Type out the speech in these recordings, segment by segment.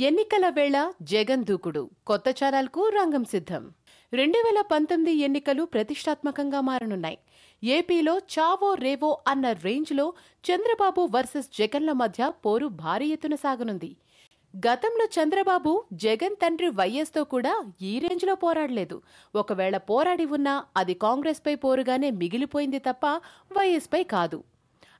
ఎన్నికల వేళ జగన్ దూకుడు కొత్త ఛానల్కు రంగం సిద్ధం. 2019 ఎన్నికలు ప్రతిష్టాత్మకంగా మారనున్నాయి. ఏపీలో చావో రేవో అన్న రేంజ్లో చంద్రబాబు వర్సెస్ జగన్ల మధ్య పోరు భారీ ఎత్తున సాగనుంది. గతంలో చంద్రబాబు జగన్ తండ్రి వైఎస్తో కూడా ఈ రేంజ్లో పోరాడలేదు. ఒకవేళ పోరాడి ఉన్నా అది కాంగ్రెస్పై పోరుగానే మిగిలిపోయింది తప్ప వైఎస్పై కాదు.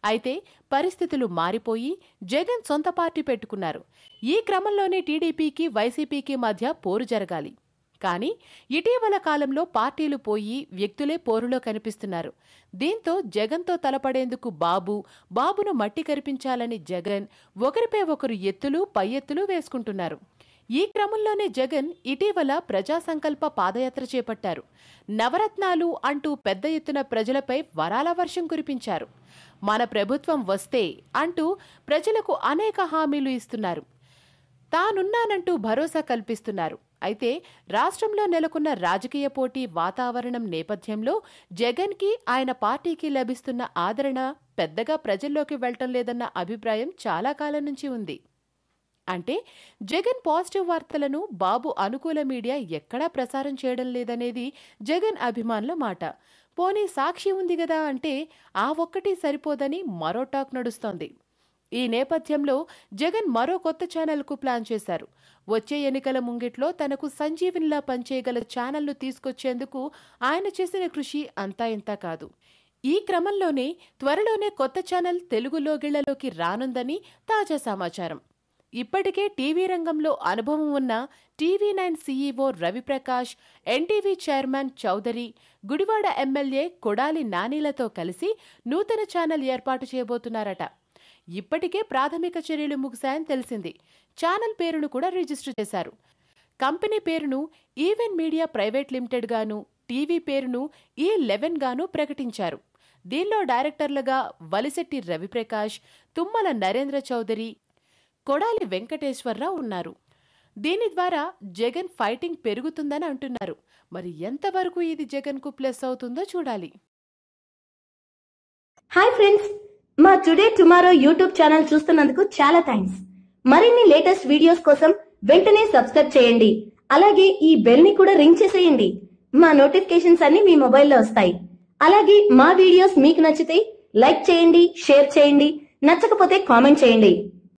అయితే పరిస్థితులు మారిపోయి జగన్ సొంత పార్టీ పెట్టుకున్నారు. ఈ క్రమంలోనే టీడీపీకి వైసీపీకి మధ్య పోరు జరగాలి. కానీ ఇటీవల కాలంలో పార్టీలు పోయి వ్యక్తులే పోరులో కనిపిస్తున్నారు. దీంతో జగన్తో తలపడేందుకు బాబును మట్టి కరిపించాలని జగన్ ఒకరిపై ఒకరు ఎత్తులు పై ఎత్తులు వేసుకుంటున్నారు. ఈ క్రమంలోనే జగన్ ఇటీవల ప్రజా సంకల్ప పాదయాత్ర చేపట్టారు. నవరత్నాలు అంటూ పెద్ద ఎత్తున ప్రజలపై వరాల వర్షం కురిపించారు. మన ప్రభుత్వం వస్తే అంటూ ప్రజలకు అనేక హామీలు ఇస్తున్నారు. తానున్నానంటూ భరోసా కల్పిస్తున్నారు. అయితే రాష్ట్రంలో నెలకొన్న రాజకీయ పోటీ వాతావరణం నేపథ్యంలో జగన్కి ఆయన పార్టీకి లభిస్తున్న ఆదరణ పెద్దగా ప్రజల్లోకి వెళ్లటం లేదన్న అభిప్రాయం చాలా కాలం నుంచి ఉంది. అంటే జగన్ పాజిటివ్ వార్తలను బాబు అనుకూల మీడియా ఎక్కడా ప్రసారం చేయడం లేదనేది జగన్ అభిమానుల మాట. పోనీ సాక్షి ఉంది గదా అంటే ఆ ఒక్కటి సరిపోదని మరో టాక్ నడుస్తోంది. ఈ నేపథ్యంలో జగన్ మరో కొత్త ఛానల్కు ప్లాన్ చేశారు. వచ్చే ఎన్నికల ముంగిట్లో తనకు సంజీవినిలా పనిచేయగల ఛానల్ను తీసుకొచ్చేందుకు ఆయన చేసిన కృషి అంతా ఇంతా కాదు. ఈ క్రమంలోనే త్వరలోనే కొత్త ఛానల్ తెలుగు లోగిళ్లలోకి రానుందని తాజా సమాచారం. ఇప్పటికే టీవీ రంగంలో అనుభవం ఉన్న TV9 CEO Ravi Prakash, NTV chairman Chowdary, Gudivada MLA Kodali నానీలతో కలిసి నూతన ఛానల్ ఏర్పాటు చేయబోతున్నారట. ఇప్పటికే ప్రాథమిక చర్యలు ముగిశాయని తెలిసింది. ఛానల్ పేరును కూడా రిజిస్టర్ చేశారు. కంపెనీ పేరును ఈవెన్ మీడియా ప్రైవేట్ లిమిటెడ్ గాను, టీవీ పేరును E11 గాను ప్రకటించారు. దీనిలో డైరెక్టర్లుగా వలిశెట్టి రవిప్రకాష్, తుమ్మల నరేంద్ర చౌదరి, కొడాలి వెంకటేశ్వరరావు ఉన్నారు. దీని ద్వారా జగన్ ఫైటింగ్ పెరుగుతుందని అంటున్నారు. మరి ఎంతవరకు ఇది జగన్కు ప్లస్ అవుతుందో చూడాలి. హాయ్ ఫ్రెండ్స్, మా టుడే టుమారో యూట్యూబ్ ఛానల్ చూస్తున్నందుకు చాలా థ్యాంక్స్. మరిన్ని లేటెస్ట్ వీడియోస్ కోసం వెంటనే సబ్స్క్రైబ్ చేయండి. అలాగే ఈ బెల్ ని కూడా రింగ్ చేసేయండి. మా నోటిఫికేషన్స్ అన్ని మీ మొబైల్లో వస్తాయి. అలాగే మా వీడియోస్ మీకు నచ్చితే లైక్ చేయండి, షేర్ చేయండి, నచ్చకపోతే కామెంట్ చేయండి.